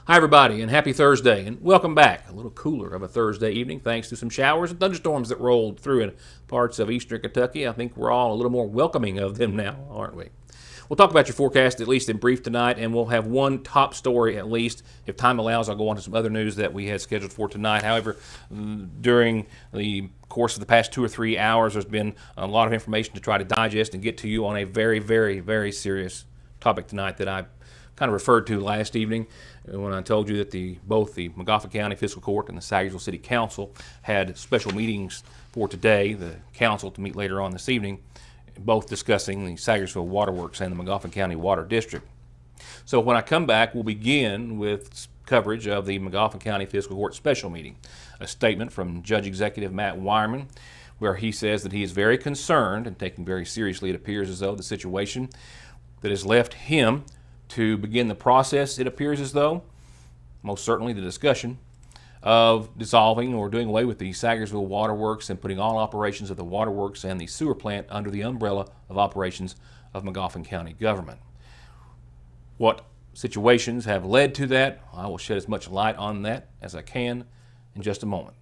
Hi everybody, and happy Thursday, and welcome back. A little cooler of a Thursday evening thanks to some showers and thunderstorms that rolled through in parts of eastern Kentucky. I think we're all a little more welcoming of them now, aren't we? We'll talk about your forecast at least in brief tonight, and we'll have one top story at least. If time allows, I'll go on to some other news that we had scheduled for tonight. However, during the course of the past 2 or 3 hours, there's been a lot of information to try to digest and get to you on a very, very, very serious topic tonight that I kind of referred to last evening when I told you that both the Magoffin County Fiscal Court and the Sayersville City Council had special meetings for today, the council to meet later on this evening, both discussing the Sayersville Waterworks and the Magoffin County Water District. So when I come back, we'll begin with coverage of the Magoffin County Fiscal Court special meeting, a statement from Judge Executive Matt Wireman, where he says that he is very concerned and taking very seriously, it appears as though, the situation that has left him to begin the process, it appears as though, most certainly the discussion, of dissolving or doing away with the Sayersville Waterworks and putting all operations of the waterworks and the sewer plant under the umbrella of operations of Magoffin County government. What situations have led to that? I will shed as much light on that as I can in just a moment.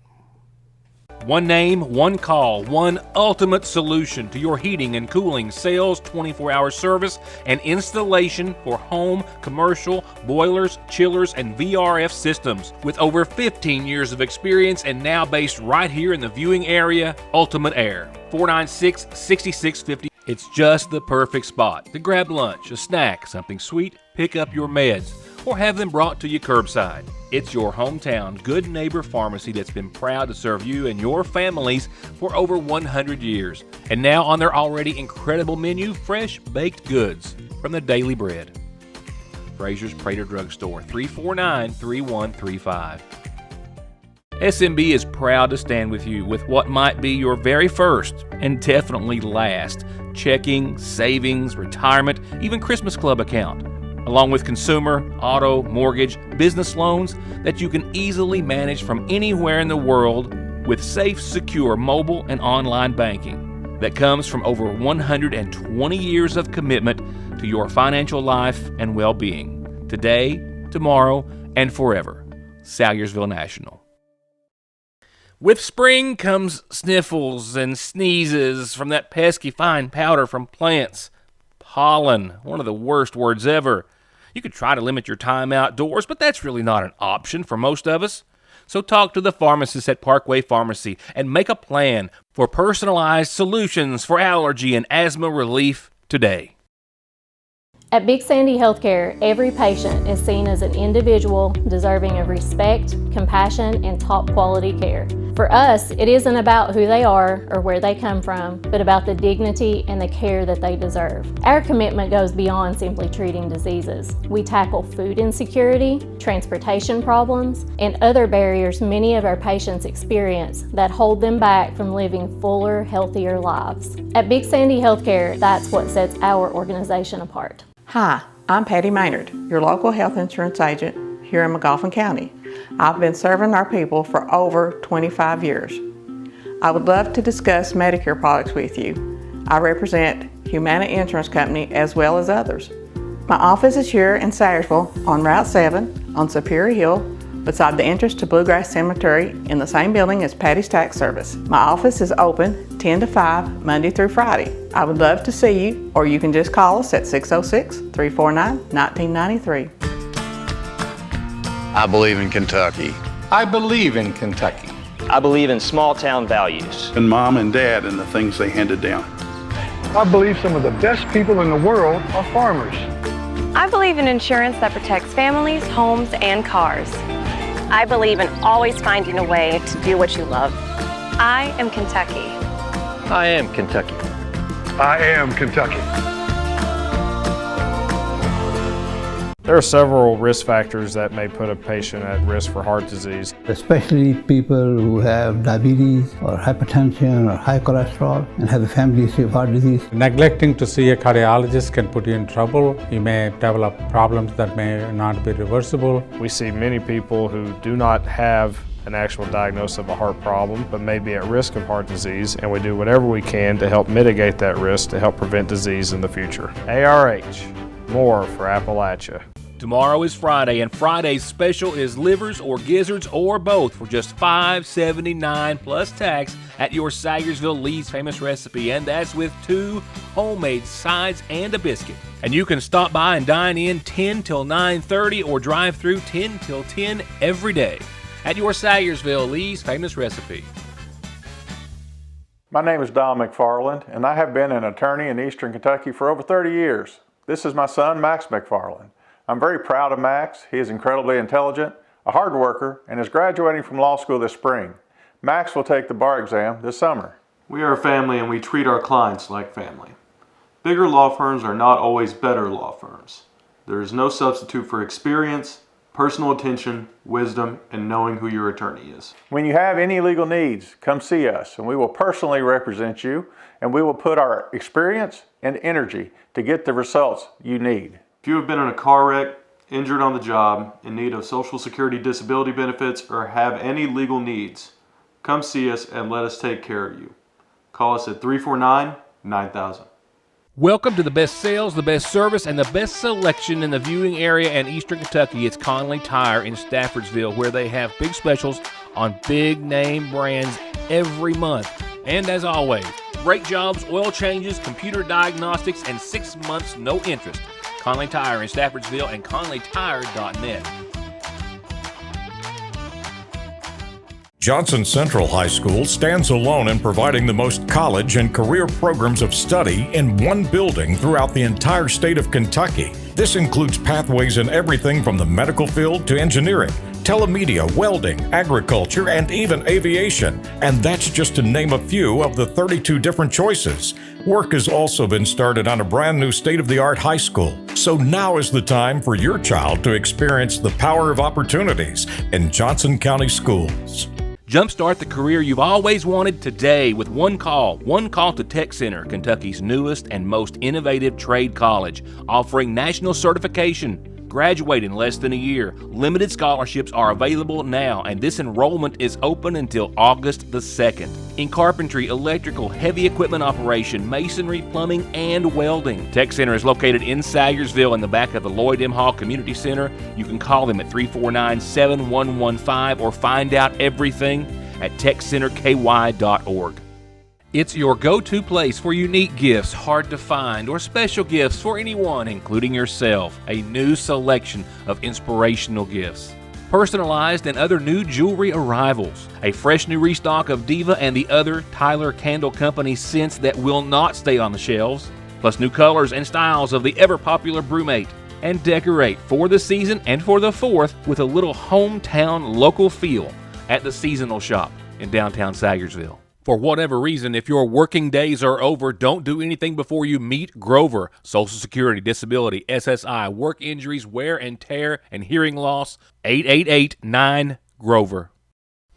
One name, one call, one ultimate solution to your heating and cooling, sales, 24-hour service, and installation for home, commercial, boilers, chillers, and VRF systems. With over 15 years of experience and now based right here in the viewing area, Ultimate Air, 496-6650. It's just the perfect spot to grab lunch, a snack, something sweet, pick up your meds, or have them brought to you curbside. It's your hometown good neighbor pharmacy that's been proud to serve you and your families for over 100 years. And now on their already incredible menu, fresh baked goods from the Daily Bread. Frazier's Prater Drugstore, 349-3135. SMB is proud to stand with you with what might be your very first and definitely last checking, savings, retirement, even Christmas Club account, along with consumer, auto, mortgage, business loans that you can easily manage from anywhere in the world with safe, secure mobile and online banking that comes from over 120 years of commitment to your financial life and well-being, today, tomorrow, and forever. Sayersville National. With spring comes sniffles and sneezes from that pesky fine powder from plants. Pollen, one of the worst words ever. You could try to limit your time outdoors, but that's really not an option for most of us. So talk to the pharmacist at Parkway Pharmacy and make a plan for personalized solutions for allergy and asthma relief today. At Big Sandy Healthcare, every patient is seen as an individual deserving of respect, compassion, and top quality care. For us, it isn't about who they are or where they come from, but about the dignity and the care that they deserve. Our commitment goes beyond simply treating diseases. We tackle food insecurity, transportation problems, and other barriers many of our patients experience that hold them back from living fuller, healthier lives. At Big Sandy Healthcare, that's what sets our organization apart. Hi, I'm Patty Maynard, your local health insurance agent here in Magoffin County. I've been serving our people for over 25 years. I would love to discuss Medicare products with you. I represent Humana Insurance Company as well as others. My office is here in Sayersville on Route 7 on Superior Hill beside the entrance to Bluegrass Cemetery in the same building as Patty's Tax Service. My office is open 10 to 5 Monday through Friday. I would love to see you, or you can just call us at 606-349-1993. I believe in Kentucky. I believe in Kentucky. I believe in small town values. And mom and dad and the things they handed down. I believe some of the best people in the world are farmers. I believe in insurance that protects families, homes, and cars. I believe in always finding a way to do what you love. I am Kentucky. I am Kentucky. I am Kentucky. There are several risk factors that may put a patient at risk for heart disease. Especially people who have diabetes or hypertension or high cholesterol and have a family history of heart disease. Neglecting to see a cardiologist can put you in trouble. You may develop problems that may not be reversible. We see many people who do not have an actual diagnosis of a heart problem, but may be at risk of heart disease, and we do whatever we can to help mitigate that risk to help prevent disease in the future. ARH, more for Appalachia. Tomorrow is Friday, and Friday's special is livers or gizzards or both for just $5.79 plus tax at your Sayersville Lee's Famous Recipe, and that's with 2 homemade sides and a biscuit. And you can stop by and dine in 10 till 9:30 or drive through 10 till 10 every day at your Sayersville Lee's Famous Recipe. My name is Don McFarland, and I have been an attorney in Eastern Kentucky for over 30 years. This is my son, Max McFarland. I'm very proud of Max. He is incredibly intelligent, a hard worker, and is graduating from law school this spring. Max will take the bar exam this summer. We are a family and we treat our clients like family. Bigger law firms are not always better law firms. There is no substitute for experience, personal attention, wisdom, and knowing who your attorney is. When you have any legal needs, come see us, and we will personally represent you, and we will put our experience and energy to get the results you need. If you have been in a car wreck, injured on the job, in need of Social Security disability benefits, or have any legal needs, come see us and let us take care of you. Call us at 349-9000. Welcome to the best sales, the best service, and the best selection in the viewing area and Eastern Kentucky. It's Conley Tire in Staffordsville, where they have big specials on big name brands every month. And as always, great jobs, oil changes, computer diagnostics, and 6 months no interest. Conley Tire in Staffordsville and conleytire.net. Johnson Central High School stands alone in providing the most college and career programs of study in one building throughout the entire state of Kentucky. This includes pathways in everything from the medical field to engineering, telemedia, welding, agriculture, and even aviation. And that's just to name a few of the 32 different choices. Work has also been started on a brand new state-of-the-art high school. So now is the time for your child to experience the power of opportunities in Johnson County schools. Jumpstart the career you've always wanted today with one call. One call to Tech Center, Kentucky's newest and most innovative trade college, offering national certification. Graduate in less than a year. Limited scholarships are available now, and this enrollment is open until August the 2nd. In carpentry, electrical, heavy equipment operation, masonry, plumbing, and welding. Tech Center is located in Sayersville in the back of the Lloyd M. Hall Community Center. You can call them at 349-7115 or find out everything at techcenterky.org. It's your go-to place for unique gifts, hard to find, or special gifts for anyone, including yourself. A new selection of inspirational gifts. Personalized and other new jewelry arrivals. A fresh new restock of Diva and the other Tyler Candle Company scents that will not stay on the shelves. Plus new colors and styles of the ever-popular Brewmate. And decorate for the season and for the 4th with a little hometown local feel at the Seasonal Shop in downtown Sayersville. For whatever reason, if your working days are over, don't do anything before you meet Grover. Social Security, disability, SSI, work injuries, wear and tear, and hearing loss. 888-9-GROVER.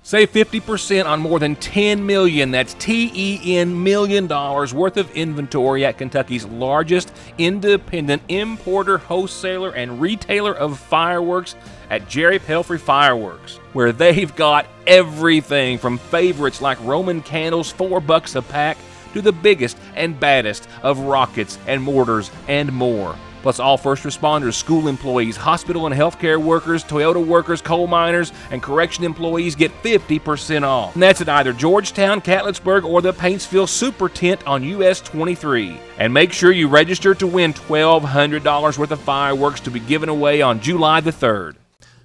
Save 50% on more than $10 million, that's $10 million worth of inventory at Kentucky's largest independent importer, wholesaler, and retailer of fireworks at Jerry Pelfrey Fireworks, where they've got everything from favorites like Roman candles, $4 a pack, to the biggest and baddest of rockets and mortars and more. Plus all first responders, school employees, hospital and healthcare workers, Toyota workers, coal miners, and correction employees get 50% off. And that's at either Georgetown, Catlettsburg, or the Paintsville Super Tent on US 23. And make sure you register to win $1,200 worth of fireworks to be given away on July the 3rd.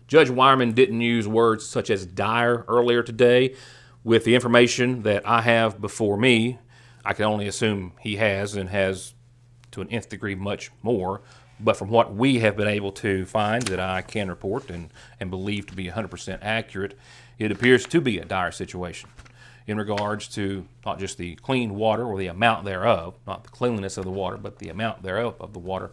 Judge Wireman didn't use words such as dire earlier today. With the information that I have before me, I can only assume he has, and has to an nth degree much more. But from what we have been able to find that I can report and believe to be 100% accurate, it appears to be a dire situation in regards to not just the clean water or the amount thereof, not the cleanliness of the water, but the amount thereof of the water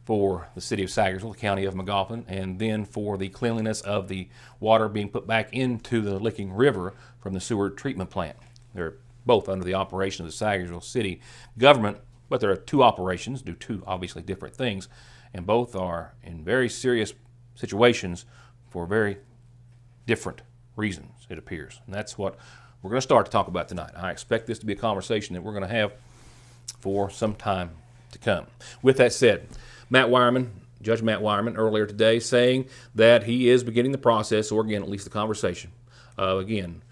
for the city of Sayersville, the county of McGoffin, and then for the cleanliness of the water being put back into the Licking River from the sewer treatment plant. They're both under the operation of the Sayersville city government, but there are two operations, do two obviously different things, and both are in very serious situations for very different reasons, it appears. And that's what we're going to start to talk about tonight. I expect this to be a conversation that we're going to have for some time to come. With that said, Matt Wireman, Judge Matt Wireman earlier today saying that he is beginning the process, or again, at least the conversation, of again,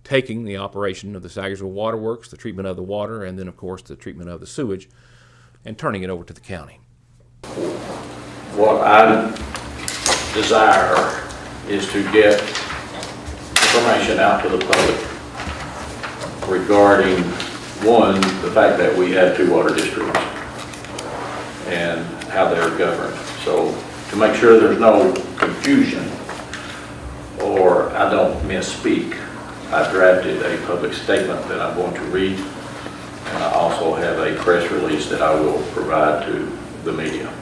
taking the operation of the Sagersville Water Works, the treatment of the water, and then of course the treatment of the sewage, and turning it over to the county. What I desire is to get information out to the public regarding, one, the fact that we have two water districts and how they're governed. So to make sure there's no confusion or I don't misspeak, I drafted a public statement that I'm going to read, and I also have a press release that I will provide to the media.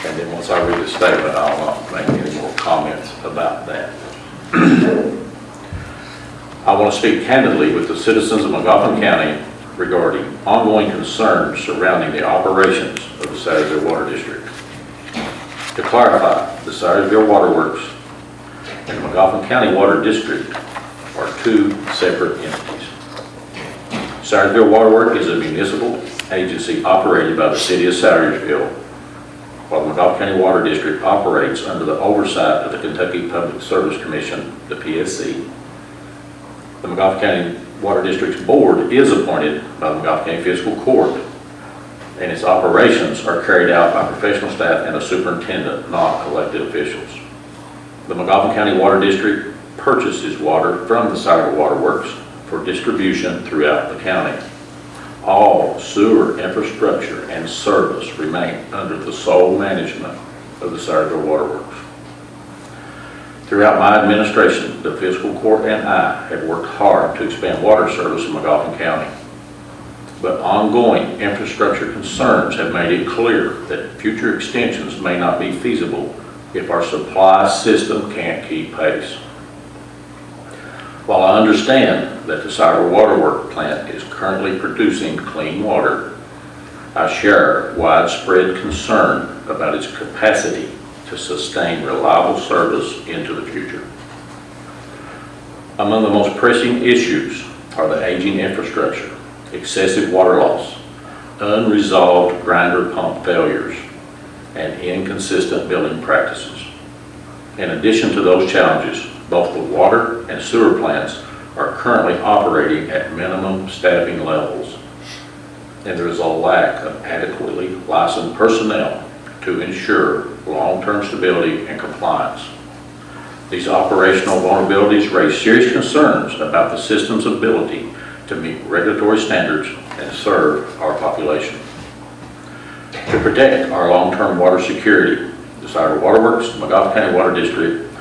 And then once I read the statement, I'll not make any more comments about that. I want to speak candidly with the citizens of McGoffin County regarding ongoing concerns surrounding the operations of the Sagersville Water District. To clarify, the Sagersville Water Works and the McGoffin County Water District are two separate entities. Sagersville Water Works is a municipal agency operated by the City of Sagersville, while the McGoffin County Water District operates under the oversight of the Kentucky Public Service Commission, the PSC. The McGoffin County Water District's board is appointed by the McGoffin County Fiscal Court, and its operations are carried out by professional staff and a superintendent, not elected officials. The McGoffin County Water District purchases water from the Sagersville Water Works for distribution throughout the county. All sewer infrastructure and service remain under the sole management of the Sagersville Water Works. Throughout my administration, the fiscal court and I have worked hard to expand water service in McGoffin County. But ongoing infrastructure concerns have made it clear that future extensions may not be feasible if our supply system can't keep pace. While I understand that the Sagersville Water Works plant is currently producing clean water, I share widespread concern about its capacity to sustain reliable service into the future. Among the most pressing issues are the aging infrastructure, excessive water loss, unresolved grinder pump failures, and inconsistent billing practices. In addition to those challenges, both the water and sewer plants are currently operating at minimum staffing levels, and there is a lack of adequately licensed personnel to ensure long-term stability and compliance. These operational vulnerabilities raise serious concerns about the system's ability to meet regulatory standards and serve our population. To protect our long-term water security, the Sagersville Water Works, the McGoffin County Water District,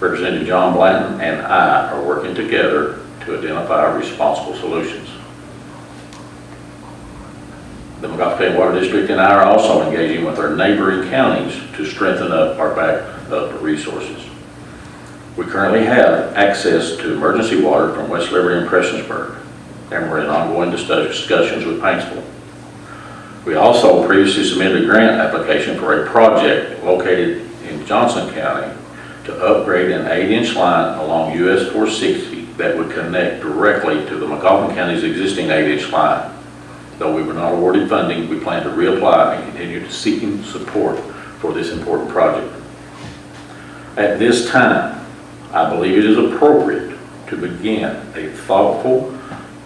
Representative John Blanton and I are working together to identify responsible solutions. The McGoffin County Water District and I are also engaging with our neighboring counties to strengthen up our backup resources. We currently have access to emergency water from West Liberty and Prestonsburg, and we're in ongoing discussions with Paintsville. We also previously submitted a grant application for a project located in Johnson County to upgrade an 8-inch line along US 460 that would connect directly to the McGoffin County's existing 8-inch line. Though we were not awarded funding, we plan to reapply and continue seeking support for this important project. At this time, I believe it is appropriate to begin a thoughtful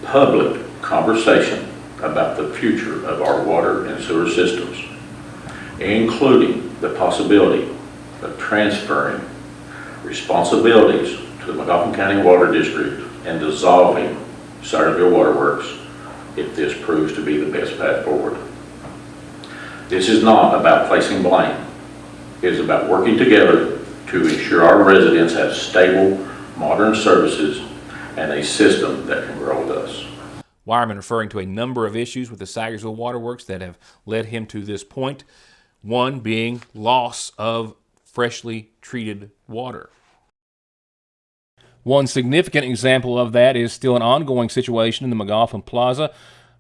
public conversation about the future of our water and sewer systems, including the possibility of transferring responsibilities to the McGoffin County Water District and dissolving Sagersville Water Works if this proves to be the best path forward. This is not about placing blame. It is about working together to ensure our residents have stable, modern services and a system that can grow with us. Wireman referring to a number of issues with the Sagersville Water Works that have led him to this point. One being loss of freshly treated water. One significant example of that is still an ongoing situation in the McGoffin Plaza.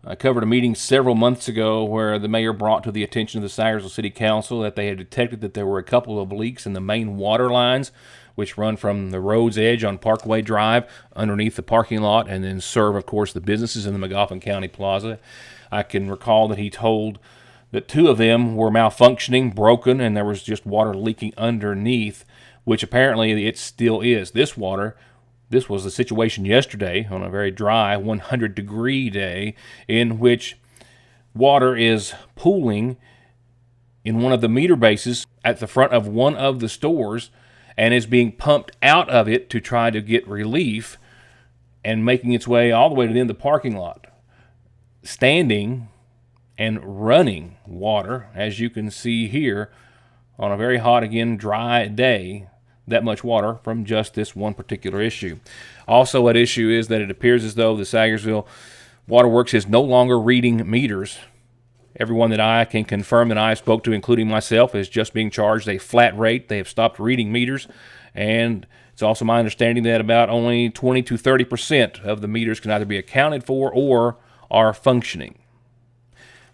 I covered a meeting several months ago where the mayor brought to the attention of the Sagersville City Council that they had detected that there were a couple of leaks in the main water lines, which run from the road's edge on Parkway Drive underneath the parking lot and then serve, of course, the businesses in the McGoffin County Plaza. I can recall that he told that 2 of them were malfunctioning, broken, and there was just water leaking underneath, which apparently it still is. This was the situation yesterday on a very dry 100-degree day in which water is pooling in one of the meter bases at the front of one of the stores and is being pumped out of it to try to get relief and making its way all the way to the end of the parking lot. Standing and running water, as you can see here, on a very hot, again, dry day, that much water from just this one particular issue. Also at issue is that it appears as though the Sagersville Waterworks is no longer reading meters. Everyone that I can confirm that I spoke to, including myself, is just being charged a flat rate. They have stopped reading meters, and it's also my understanding that about only 20 to 30% of the meters can either be accounted for or are functioning.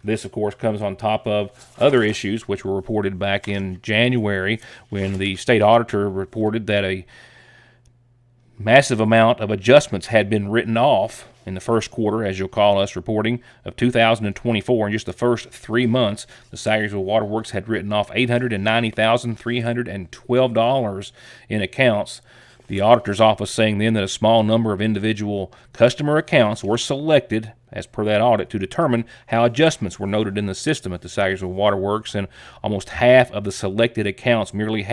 This, of course, comes on top of other issues which were reported back in January when the state auditor reported that a massive amount of adjustments had been written off in the first quarter, as you'll call us reporting, of 2024. In just the first 3 months, the Sagersville Waterworks had written off $890,312 in accounts. The auditor's office saying then that a small number of individual customer accounts were selected, as per that audit, to determine how adjustments were noted in the system at the Sagersville Waterworks, and almost half of the selected accounts merely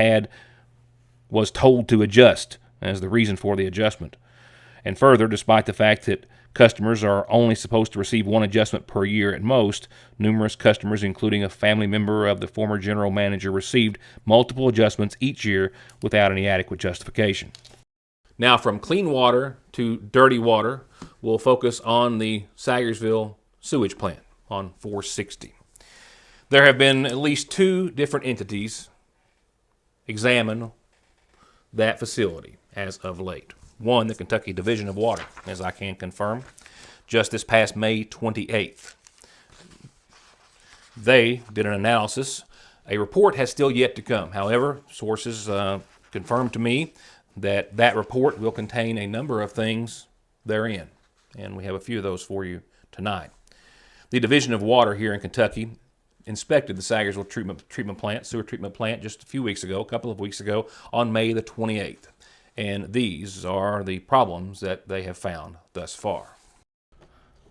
was told to adjust as the reason for the adjustment. And further, despite the fact that customers are only supposed to receive one adjustment per year at most, numerous customers, including a family member of the former general manager, received multiple adjustments each year without any adequate justification. Now, from clean water to dirty water, we'll focus on the Sagersville sewage plant on 460. There have been at least 2 different entities examine that facility as of late. One, the Kentucky Division of Water, as I can confirm, just this past May 28th. They did an analysis. A report has still yet to come. However, sources confirmed to me that that report will contain a number of things therein, and we have a few of those for you tonight. The Division of Water here in Kentucky inspected the Sagersville sewer treatment plant just a couple of weeks ago, on May the 28th. And these are the problems that they have found thus far.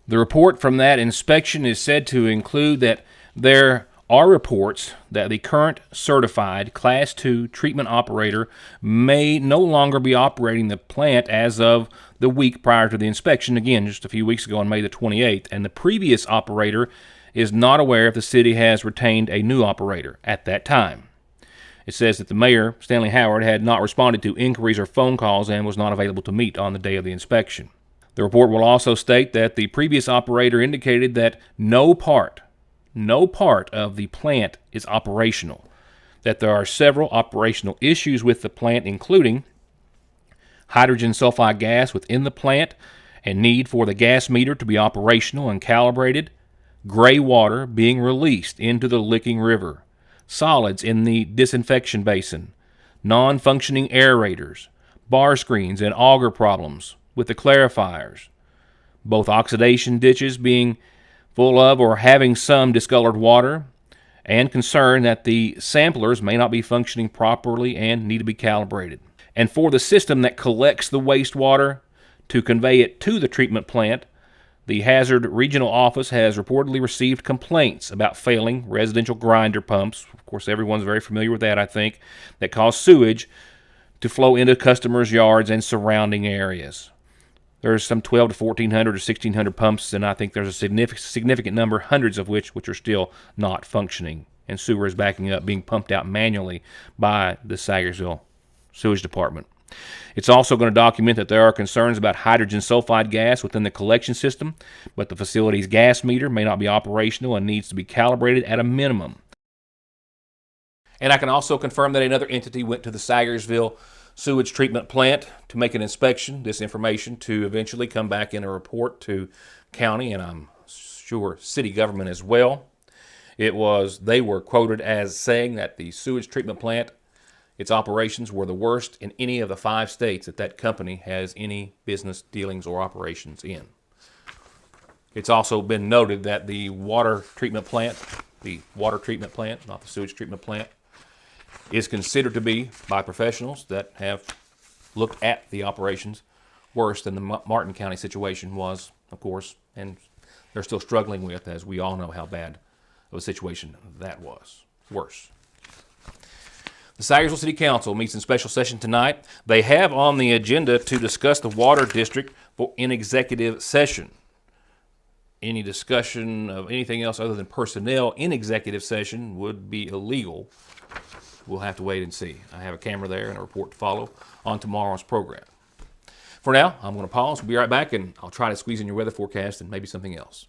The report from that inspection is said to include that there are reports that the current certified Class II treatment operator may no longer be operating the plant as of the week prior to the inspection, again, just a few weeks ago on May the 28th, and the previous operator is not aware if the city has retained a new operator at that time. It says that the mayor, Stanley Howard, had not responded to inquiries or phone calls and was not available to meet on the day of the inspection. The report will also state that the previous operator indicated that no part of the plant is operational, that there are several operational issues with the plant, including hydrogen sulfide gas within the plant and need for the gas meter to be operational and calibrated, gray water being released into the Licking River, solids in the disinfection basin, non-functioning aerators, bar screens and auger problems with the clarifiers, both oxidation ditches being full of or having some discolored water, and concern that the samplers may not be functioning properly and need to be calibrated. And for the system that collects the wastewater to convey it to the treatment plant, the Hazard Regional Office has reportedly received complaints about failing residential grinder pumps. Of course, everyone's very familiar with that, I think, that cause sewage to flow into customers' yards and surrounding areas. There's some 1,200 to 1,400 or 1,600 pumps, and I think there's a significant number, hundreds of which are still not functioning, and sewer is backing up, being pumped out manually by the Sagersville Sewage Department. It's also going to document that there are concerns about hydrogen sulfide gas within the collection system, but the facility's gas meter may not be operational and needs to be calibrated at a minimum. And I can also confirm that another entity went to the Sagersville sewage treatment plant to make an inspection, this information to eventually come back in a report to county and I'm sure city government as well. They were quoted as saying that the sewage treatment plant, its operations were the worst in any of the 5 states that company has any business dealings or operations in. It's also been noted that the water treatment plant the water treatment plant, not the sewage treatment plant, is considered to be, by professionals that have looked at the operations, worse than the Martin County situation was, of course, and they're still struggling with, as we all know how bad of a situation that was. Worse. The Sayersville City Council meets in special session tonight. They have on the agenda to discuss the water district in executive session. Any discussion of anything else other than personnel in executive session would be illegal. We'll have to wait and see. I have a camera there and a report to follow on tomorrow's program. For now, I'm going to pause. We'll be right back, and I'll try to squeeze in your weather forecast and maybe something else.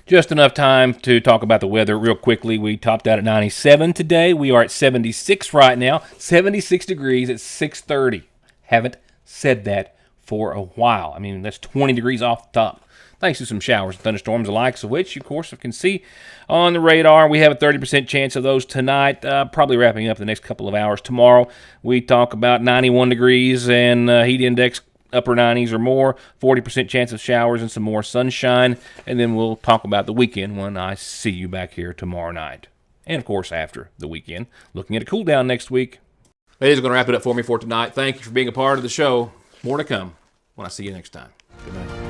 Just enough time to talk about the weather real quickly. We topped out at 97 today. We are at 76 right now. 76 degrees at 6:30. Haven't said that for a while. I mean, that's 20 degrees off the top. Thanks to some showers and thunderstorms, the likes of which, of course, you can see on the radar. We have a 30% chance of those tonight, probably wrapping up the next couple of hours. Tomorrow, we talk about 91 degrees and heat index upper 90s or more, 40% chance of showers and some more sunshine, and then we'll talk about the weekend when I see you back here tomorrow night. And, of course, after the weekend, looking at a cool down next week. That is going to wrap it up for me for tonight. Thank you for being a part of the show. More to come when I see you next time. Good night.